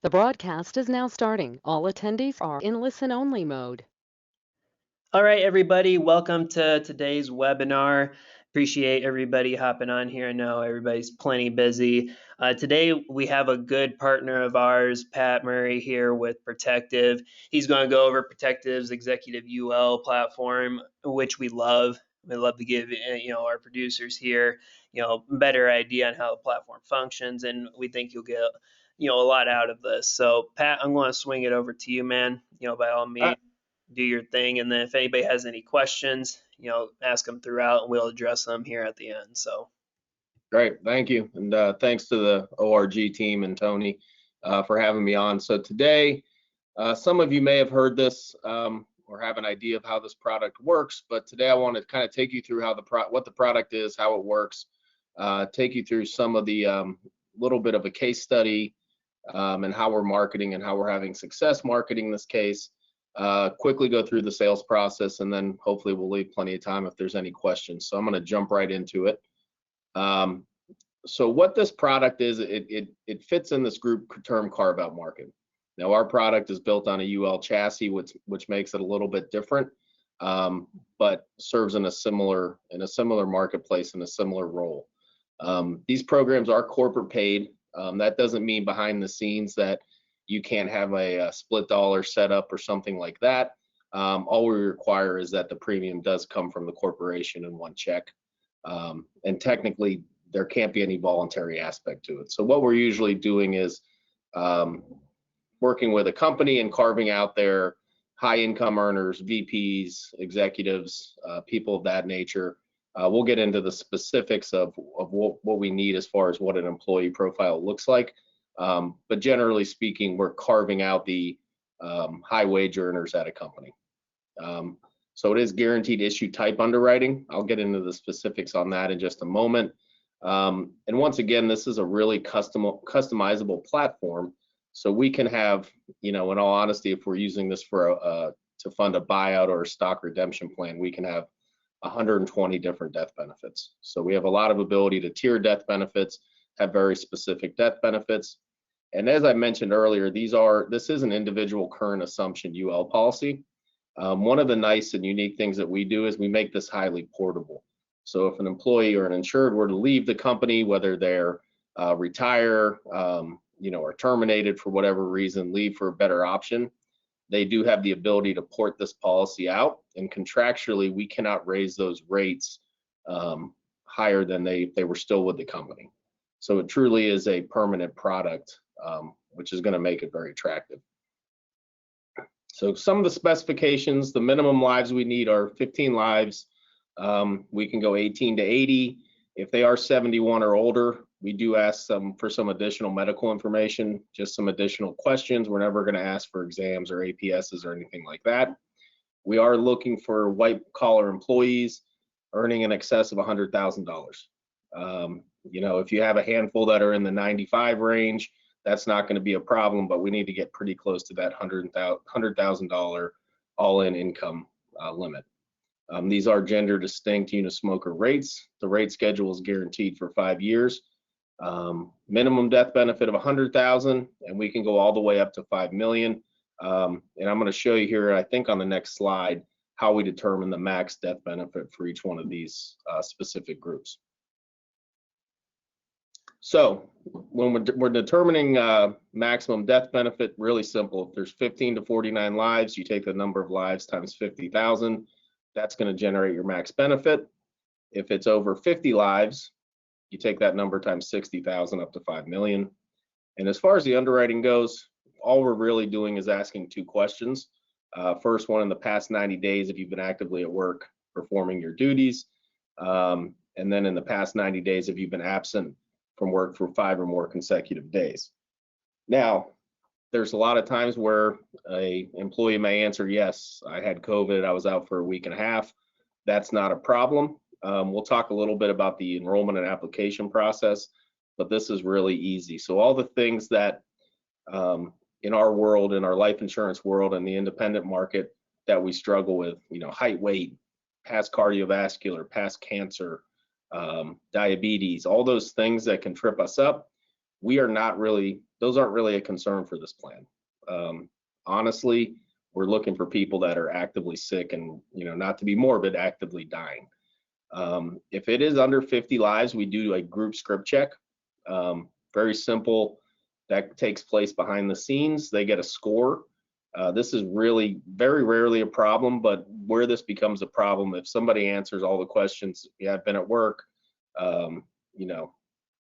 The broadcast is now starting. All attendees are in listen-only mode. All right, everybody, welcome to today's webinar. Appreciate everybody hopping on here. I know everybody's plenty busy. Today, we have a good partner of ours, Pat Murray, here with Protective. He's going to go over Protective's executive UL platform, which we love. We love to give our producers here a better idea on how the platform functions, and we think you'll get a lot out of this. So, Pat, I'm going to swing it over to you, man. By all means, do your thing, and then if anybody has any questions, ask them throughout, and we'll address them here at the end. So Great, thank you, and thanks to the ORG team and Tony for having me on. So today, some of you may have heard this or have an idea of how this product works, but today I want to kind of take you through how what the product is, how it works, take you through some of the little bit of a case study and how we're marketing and how we're having success marketing this case. Quickly go through the sales process, and then hopefully we'll leave plenty of time if there's any questions. So I'm going to jump right into it. So what this product is, it fits in this group term carve-out market. Now our product is built on a UL chassis, which makes it a little bit different, but serves in a similar marketplace in a similar role. These programs are corporate paid. That doesn't mean behind the scenes that you can't have a split dollar setup or something like that. All we require is that the premium does come from the corporation in one check. And technically, there can't be any voluntary aspect to it. So what we're usually doing is working with a company and carving out their high income earners, VPs, executives, people of that nature. We'll get into the specifics of what we need as far as what an employee profile looks like. But generally speaking, we're carving out the high wage earners at a company. So it is guaranteed issue type underwriting. I'll get into the specifics on that in just a moment. And once again, this is a really customizable platform. So we can have, in all honesty, if we're using this for to fund a buyout or a stock redemption plan, we can have 120 different death benefits. So we have a lot of ability to tier death benefits, have very specific death benefits. And as I mentioned earlier, this is an individual current assumption UL policy. One of the nice and unique things that we do is we make this highly portable. So if an employee or an insured were to leave the company, whether they're retire, or terminated for whatever reason, leave for a better option, they do have the ability to port this policy out. And contractually, we cannot raise those rates higher than they were still with the company. So it truly is a permanent product, which is going to make it very attractive. So some of the specifications, the minimum lives we need are 15 lives. We can go 18 to 80. If they are 71 or older, we do ask them for some additional medical information, just some additional questions. We're never going to ask for exams or APSs or anything like that. We are looking for white collar employees earning in excess of $100,000. If you have a handful that are in the 95 range, that's not going to be a problem, but we need to get pretty close to that $100,000 all-in income limit. These are gender distinct unismoker rates. The rate schedule is guaranteed for 5 years. Minimum death benefit of 100,000, and we can go all the way up to 5 million. And I'm going to show you here, I think on the next slide, how we determine the max death benefit for each one of these specific groups. So when we're determining maximum death benefit, really simple. If there's 15 to 49 lives, you take the number of lives times 50,000. That's going to generate your max benefit. If it's over 50 lives, you take that number times 60,000 up to 5 million. And as far as the underwriting goes, all we're really doing is asking two questions. First one, in the past 90 days, if you've been actively at work performing your duties, and then in the past 90 days, if you've been absent from work for 5 or more consecutive days. Now, there's a lot of times where a employee may answer, yes, I had COVID, I was out for a week and a half. That's not a problem. We'll talk a little bit about the enrollment and application process, but this is really easy. So all the things that in our world, in our life insurance world and the independent market that we struggle with, height, weight, past cardiovascular, past cancer, diabetes, all those things that can trip us up, those aren't really a concern for this plan. Honestly, we're looking for people that are actively sick and, not to be morbid, actively dying. If it is under 50 lives, we do a group script check. Very simple. That takes place behind the scenes. They get a score. This is really very rarely a problem, but where this becomes a problem, if somebody answers all the questions, I've been at work,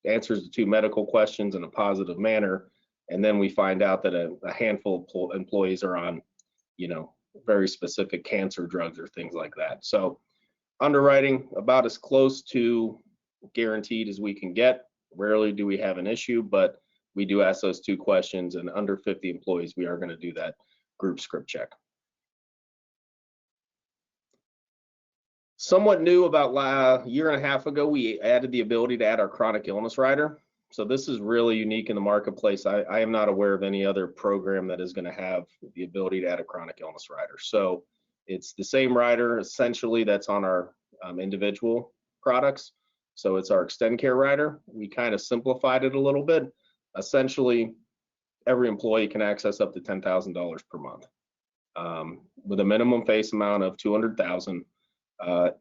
answers the 2 medical questions in a positive manner, and then we find out that a handful of employees are on, very specific cancer drugs or things like that. So underwriting about as close to guaranteed as we can get. Rarely do we have an issue, but we do ask those 2 questions, and under 50 employees, we are going to do that group script check. Somewhat new, about a year and a half ago, we added the ability to add our chronic illness rider. So this is really unique in the marketplace. I am not aware of any other program that is going to have the ability to add a chronic illness rider. So it's the same rider essentially that's on our individual products. So it's our Extendcare rider. We kind of simplified it a little bit. Essentially, every employee can access up to $10,000 per month with a minimum face amount of $200,000.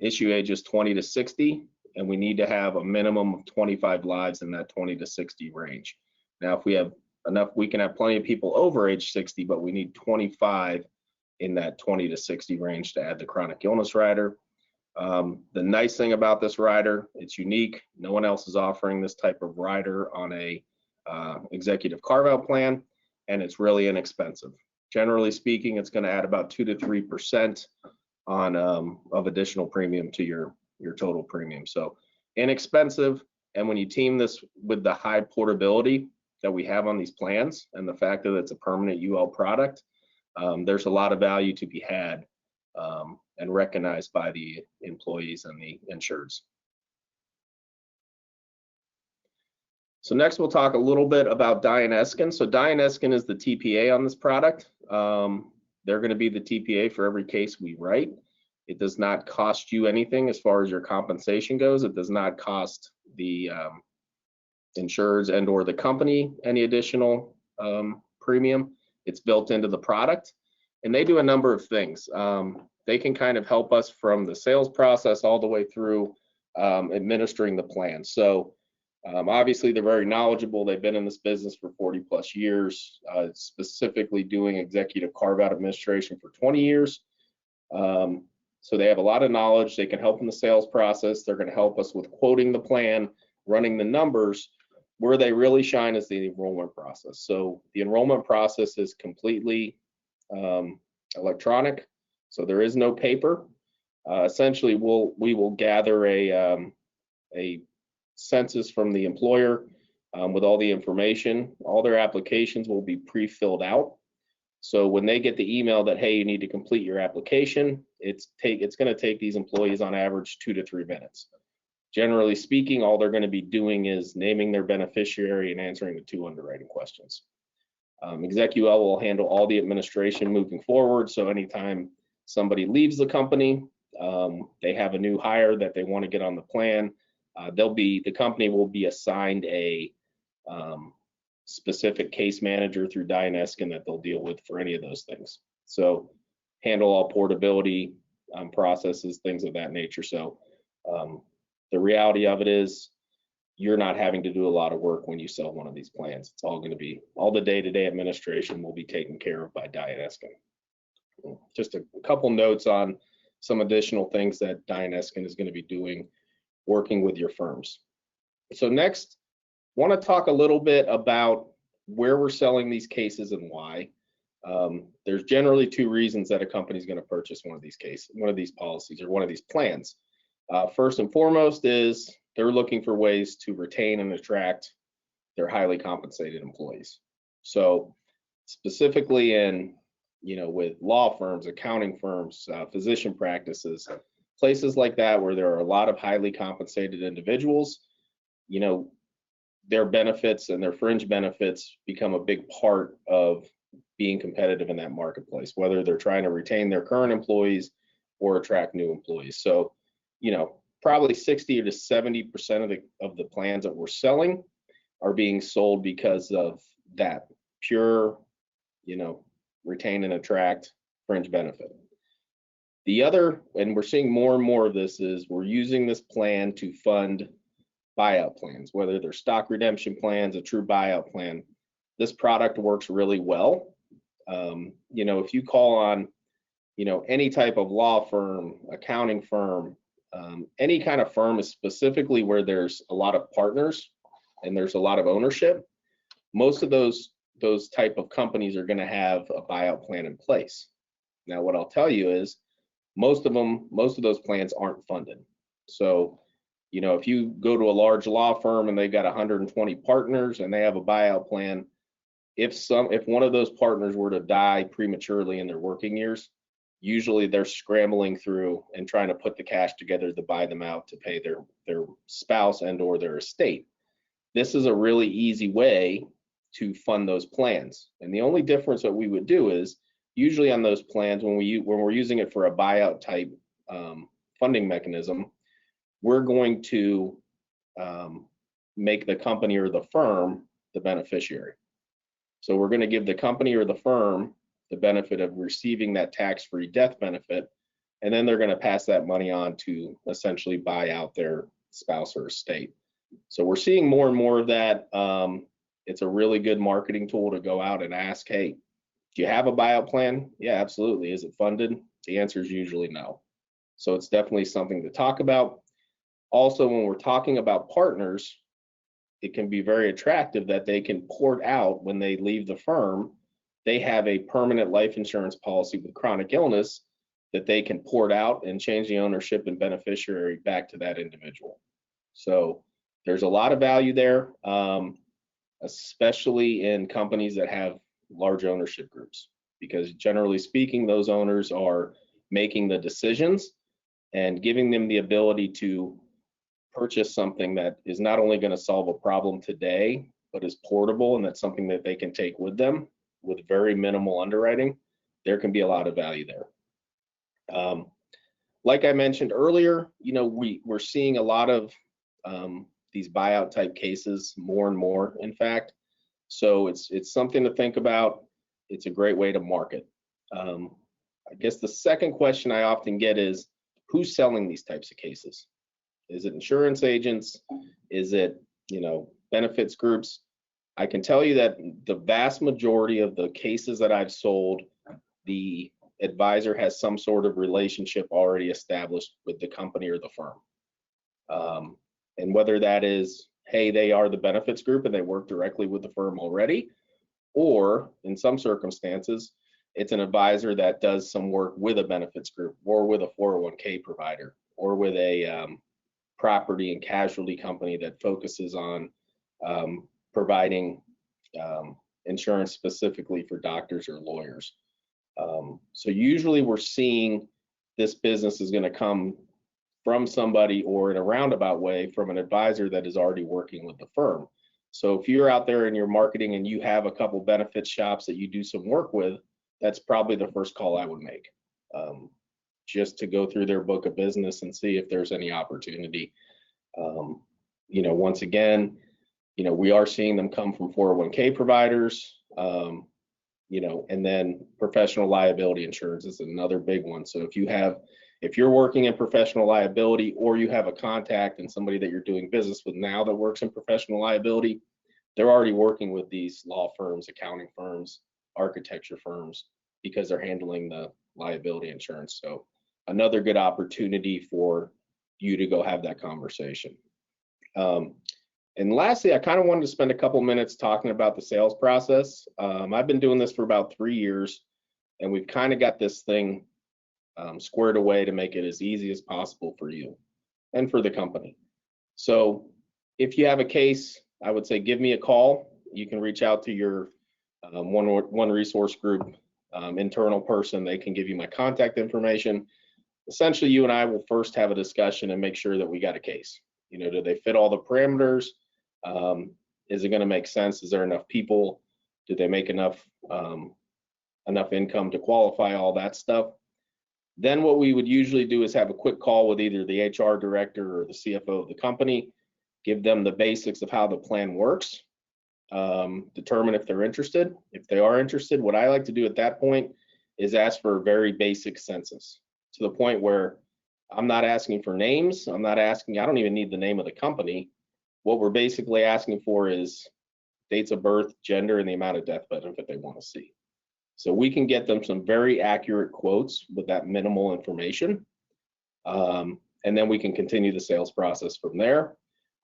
Issue age is 20 to 60, and we need to have a minimum of 25 lives in that 20 to 60 range. Now, if we have enough, we can have plenty of people over age 60, but we need 25 in that 20 to 60 range to add the chronic illness rider. The nice thing about this rider, it's unique. No one else is offering this type of rider on a executive carve-out plan, and it's really inexpensive. Generally speaking, it's going to add about 2 to 3% on of additional premium to your total premium. So inexpensive, and when you team this with the high portability that we have on these plans and the fact that it's a permanent UL product, there's a lot of value to be had and recognized by the employees and the insureds. So next we'll talk a little bit about DianeEskin. So DianeEskin is the TPA on this product. They're going to be the TPA for every case we write. It does not cost you anything as far as your compensation goes. It does not cost the insureds and or the company any additional premium. It's built into the product, and they do a number of things. They can kind of help us from the sales process all the way through administering the plan. So obviously they're very knowledgeable. They've been in this business for 40 plus years, specifically doing executive carve-out administration for 20 years. So they have a lot of knowledge. They can help in the sales process. They're going to help us with quoting the plan, running the numbers. Where they really shine is the enrollment process. So the enrollment process is completely electronic. So there is no paper. Essentially, we will gather a census from the employer with all the information. All their applications will be pre-filled out. So when they get the email that, hey, you need to complete your application, it's going to take these employees on average 2 to 3 minutes. Generally speaking, all they're going to be doing is naming their beneficiary and answering the 2 underwriting questions. ExecUL will handle all the administration moving forward. So anytime somebody leaves the company, they have a new hire that they want to get on the plan, the company will be assigned a specific case manager through DianeEskin that they'll deal with for any of those things. So handle all portability processes, things of that nature. So the reality of it is you're not having to do a lot of work when you sell one of these plans. It's all going to be, all the day-to-day administration will be taken care of by DianeEskin. Just a couple notes on some additional things that DianeEskin is going to be doing working with your firms. So next, want to talk a little bit about where we're selling these cases and why. There's generally 2 reasons that a company is going to purchase one of these policies or one of these plans. First and foremost is they're looking for ways to retain and attract their highly compensated employees. So specifically in, with law firms, accounting firms, physician practices, places like that where there are a lot of highly compensated individuals, their benefits and their fringe benefits become a big part of being competitive in that marketplace, whether they're trying to retain their current employees or attract new employees. So, probably 60 to 70% of the plans that we're selling are being sold because of that pure, retain and attract fringe benefit. The other, and we're seeing more and more of this, is we're using this plan to fund buyout plans, whether they're stock redemption plans, a true buyout plan. This product works really well. If you call on, any type of law firm, accounting firm, any kind of firm is specifically where there's a lot of partners and there's a lot of ownership, most of those type of companies are going to have a buyout plan in place. Now, what I'll tell you is most of those plans aren't funded. So, if you go to a large law firm and they've got 120 partners and they have a buyout plan, if one of those partners were to die prematurely in their working years, usually they're scrambling through and trying to put the cash together to buy them out to pay their spouse and or their estate. This is a really easy way to fund those plans. And the only difference that we would do is usually on those plans, when we're using it for a buyout type funding mechanism, we're going to make the company or the firm the beneficiary. So we're going to give the company or the firm the benefit of receiving that tax-free death benefit, and then they're going to pass that money on to essentially buy out their spouse or estate. So we're seeing more and more of that. It's a really good marketing tool to go out and ask, hey, do you have a buyout plan? Yeah, absolutely. Is it funded? The answer is usually no. So it's definitely something to talk about. Also, when we're talking about partners, it can be very attractive that they can port out when they leave the firm. They have a permanent life insurance policy with chronic illness that they can port out and change the ownership and beneficiary back to that individual. So there's a lot of value there, especially in companies that have large ownership groups, because generally speaking, those owners are making the decisions and giving them the ability to purchase something that is not only going to solve a problem today, but is portable, and that's something that they can take with them with very minimal underwriting. There can be a lot of value there. Like I mentioned earlier, we're seeing a lot of these buyout type cases more and more, in fact. So it's something to think about. It's a great way to market. I guess the second question I often get is, who's selling these types of cases? Is it insurance agents? Is it, benefits groups? I can tell you that the vast majority of the cases that I've sold, the advisor has some sort of relationship already established with the company or the firm. And whether that is, hey, they are the benefits group and they work directly with the firm already, or in some circumstances, it's an advisor that does some work with a benefits group or with a 401k provider or with a property and casualty company that focuses on providing insurance specifically for doctors or lawyers. So usually we're seeing this business is going to come from somebody, or in a roundabout way, from an advisor that is already working with the firm. So if you're out there and you're marketing and you have a couple benefits shops that you do some work with, that's probably the first call I would make, just to go through their book of business and see if there's any opportunity. Once again, we are seeing them come from 401k providers, and then professional liability insurance is another big one. So if you're working in professional liability, or you have a contact and somebody that you're doing business with now that works in professional liability, they're already working with these law firms, accounting firms, architecture firms, because they're handling the liability insurance. So another good opportunity for you to go have that conversation. And lastly, I kind of wanted to spend a couple minutes talking about the sales process. I've been doing this for about 3 years, and we've kind of got this thing squared away to make it as easy as possible for you and for the company. So if you have a case, I would say give me a call. You can reach out to your one resource group internal person. They can give you my contact information. Essentially, you and I will first have a discussion and make sure that we got a case. Do they fit all the parameters? Is it going to make sense? Is there enough people? Do they make enough income to qualify? All that stuff. Then what we would usually do is have a quick call with either the HR director or the CFO of the company, give them the basics of how the plan works, determine if they're interested. If they are interested, what I like to do at that point is ask for a very basic census, to the point where I'm not asking for names. I don't even need the name of the company. What we're basically asking for is dates of birth, gender, and the amount of death benefit they want to see. So we can get them some very accurate quotes with that minimal information. And then we can continue the sales process from there.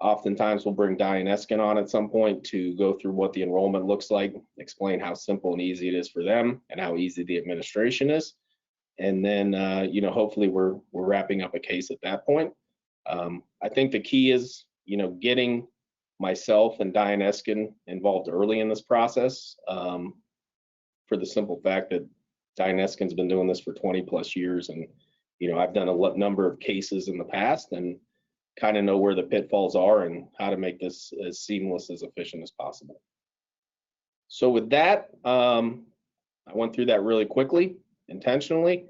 Oftentimes we'll bring Diane Eskin on at some point to go through what the enrollment looks like, explain how simple and easy it is for them and how easy the administration is. And then, hopefully we're wrapping up a case at that point. I think the key is, getting myself and Diane Eskin involved early in this process, for the simple fact that Diane Eskin's been doing this for 20 plus years. And, I've done a number of cases in the past and kind of know where the pitfalls are and how to make this as seamless, as efficient as possible. So with that, I went through that really quickly, intentionally.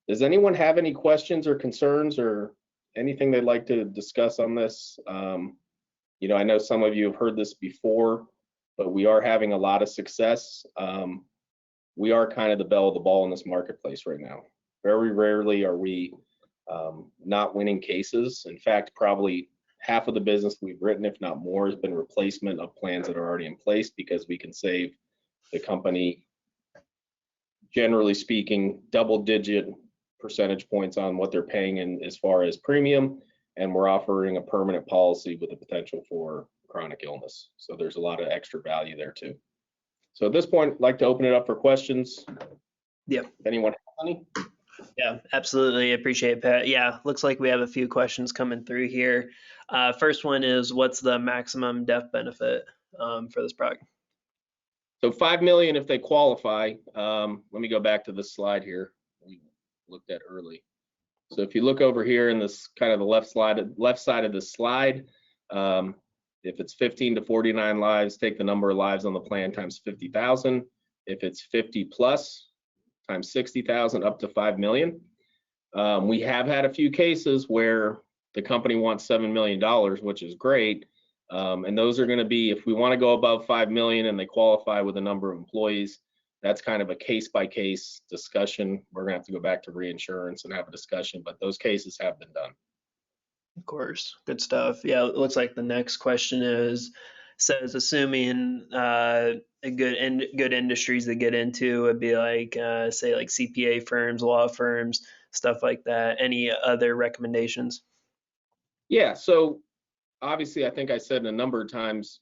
Does anyone have any questions or concerns or anything they'd like to discuss on this? I know some of you have heard this before, but we are having a lot of success. We are kind of the belle of the ball in this marketplace right now. Very rarely are we not winning cases. In fact, probably half of the business we've written, if not more, has been replacement of plans that are already in place, because we can save the company, generally speaking, double-digit percentage points on what they're paying in as far as premium, and we're offering a permanent policy with the potential for chronic illness. So there's a lot of extra value there too. So at this point, I'd like to open it up for questions. Yeah. If anyone has any? Yeah, absolutely. Appreciate it, Pat. Yeah, looks like we have a few questions coming through here. First one is, what's the maximum death benefit for this product? So $5 million if they qualify. Let me go back to this slide here we looked at early. So if you look over here in this kind of the left side of the slide, if it's 15 to 49 lives, take the number of lives on the plan times 50,000. If it's 50 plus, times 60,000, up to 5 million. We have had a few cases where the company wants $7 million, which is great. And those are going to be, if we want to go above 5 million and they qualify with a number of employees, that's kind of a case-by-case discussion. We're going to have to go back to reinsurance and have a discussion, but those cases have been done. Of course, good stuff. Yeah, it looks like the next question says assuming good industries to get into would be like say like CPA firms, law firms, stuff like that. Any other recommendations? Yeah, so obviously I think I said a number of times,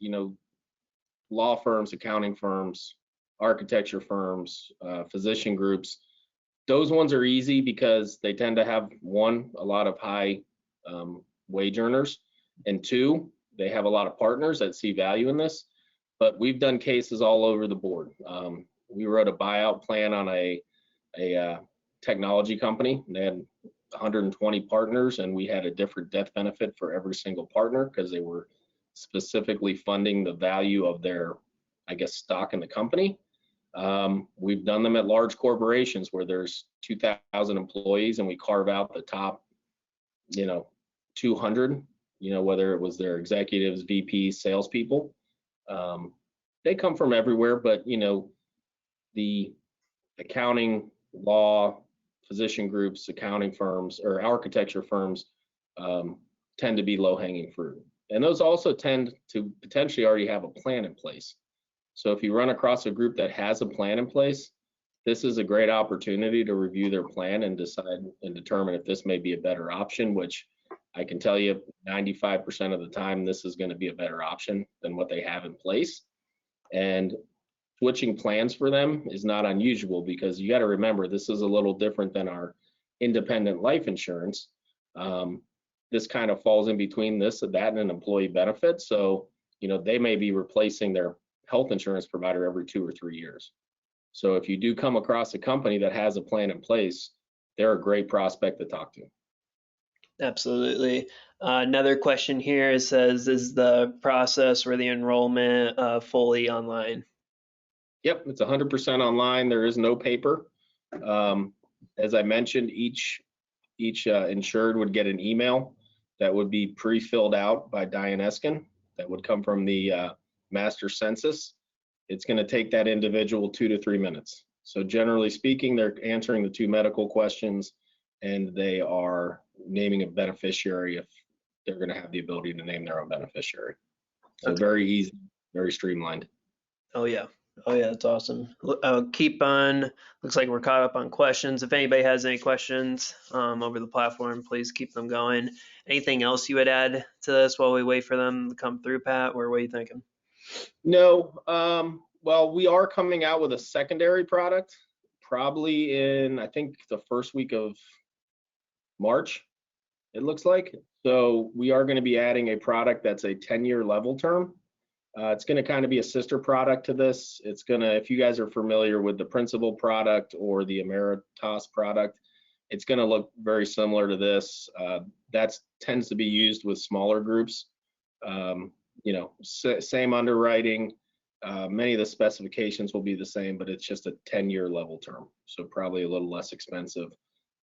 law firms, accounting firms, architecture firms, physician groups, those ones are easy because they tend to have, one, a lot of high wage earners, and two, they have a lot of partners that see value in this. But we've done cases all over the board. We wrote a buyout plan on a technology company. They had 120 partners, and we had a different death benefit for every single partner because they were specifically funding the value of their, stock in the company. We've done them at large corporations where there's 2,000 employees, and we carve out the top, 200, whether it was their executives, VPs, salespeople. They come from everywhere, but the accounting, law, physician groups, accounting firms, or architecture firms tend to be low-hanging fruit. And those also tend to potentially already have a plan in place. So if you run across a group that has a plan in place, this is a great opportunity to review their plan and decide and determine if this may be a better option, which I can tell you 95% of the time, this is going to be a better option than what they have in place. And switching plans for them is not unusual because you got to remember, this is a little different than our independent life insurance. This kind of falls in between this and that and an employee benefit. So, they may be replacing their health insurance provider every 2 or 3 years. So if you do come across a company that has a plan in place, they're a great prospect to talk to. Absolutely. Another question here says, is the process or the enrollment fully online? Yep, it's 100% online. There is no paper. As I mentioned, each insured would get an email that would be pre-filled out by Diane Eskin. That would come from the master census. it's going to take that individual 2 to 3 minutes. So generally speaking, they're answering the 2 medical questions, and they are naming a beneficiary if they're going to have the ability to name their own beneficiary. So Okay. very easy, very streamlined. Oh yeah. Oh yeah, that's awesome. Keep on. Looks like we're caught up on questions. If anybody has any questions over the platform, please keep them going. Anything else you would add to this while we wait for them to come through, Pat? Or what are you thinking? No, well, we are coming out with a secondary product probably in, I think, the first week of March, it looks like. So we are going to be adding a product that's a 10-year level term. It's going to kind of be a sister product to this. It's going to, if you guys are familiar with the Principal product or the Emeritus product, it's going to look very similar to this. That tends to be used with smaller groups. You know, same underwriting. Many of the specifications will be the same, but it's just a 10-year level term. So probably a little less expensive.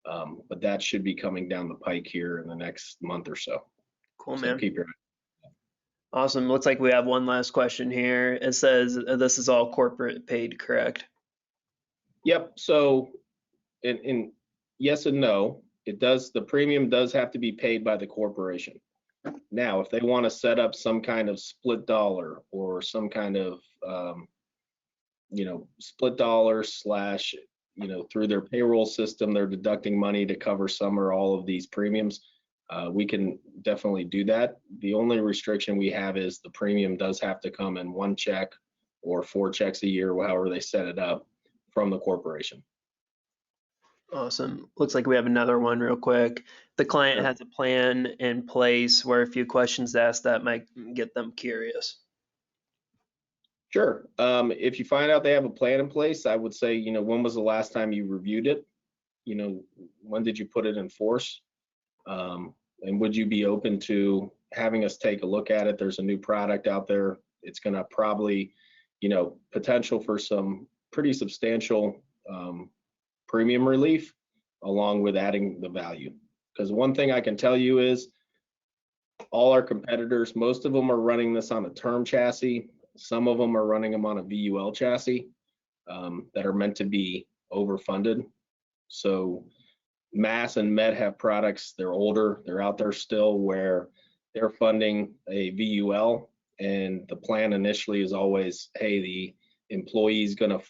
But that should be coming down the pike here in the next month or so. Cool, So man. keep your Awesome. Looks like we have one last question here. It says this is all corporate paid, correct? Yep. So in yes and no, it does, the premium does have to be paid by the corporation. Now, if they want to set up some kind of split dollar or some kind of you know, split dollar slash, you know, through their payroll system, they're deducting money to cover some or all of these premiums, we can definitely do that. The only restriction we have is the premium does have to come in 1 check or 4 checks a year, however they set it up, from the corporation. Awesome. Looks like we have another one real quick. The client Sure. has a plan in place where a few questions asked that might get them curious. Sure. If you find out they have a plan in place, I would say, you know, when was the last time you reviewed it? You know, when did you put it in force? And would you be open to having us take a look at it? There's a new product out there. It's going to probably, you know, potential for some pretty substantial premium relief along with adding the value. Because one thing I can tell you is all our competitors, most of them are running this on a term chassis. Some of them are running them on a VUL chassis that are meant to be overfunded. So Mass and Med have products, they're older, they're out there still, where they're funding a VUL, and the plan initially is always, hey, the employee's going to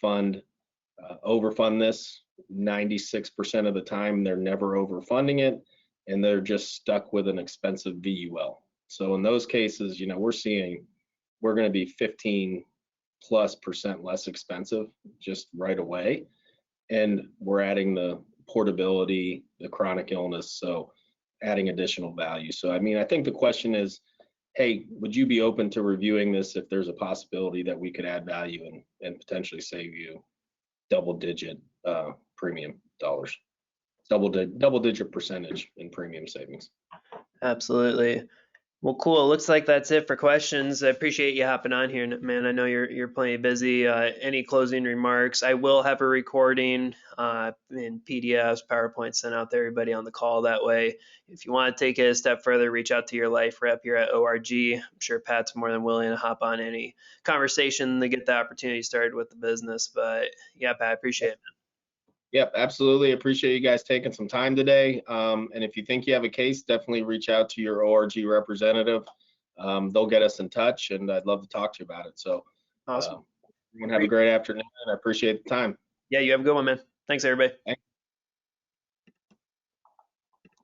overfund this. 96% of the time they're never overfunding it, and they're just stuck with an expensive VUL. So in those cases, you know, we're going to be 15+% less expensive just right away, and we're adding the portability, the chronic illness, so adding additional value. So I mean, I think the question is, hey, would you be open to reviewing this if there's a possibility that we could add value and potentially save you double-digit premium dollars, double-digit percentage in premium savings? Absolutely. Well, cool. Looks like that's it for questions. I appreciate you hopping on here, man. I know you're plenty busy. Any closing remarks? I will have a recording in PDFs, PowerPoint sent out to everybody on the call. That way, if you want to take it a step further, reach out to your life rep here at ORG. I'm sure Pat's more than willing to hop on any conversation to get the opportunity started with the business. But yeah, Pat, I appreciate it. Yep, absolutely. Appreciate you guys taking some time today. And if you think you have a case, definitely reach out to your ORG representative. They'll get us in touch, and I'd love to talk to you about it. So Awesome. everyone have a great afternoon, and I appreciate the time. Yeah, you have a good one, man. Thanks, everybody. Thanks.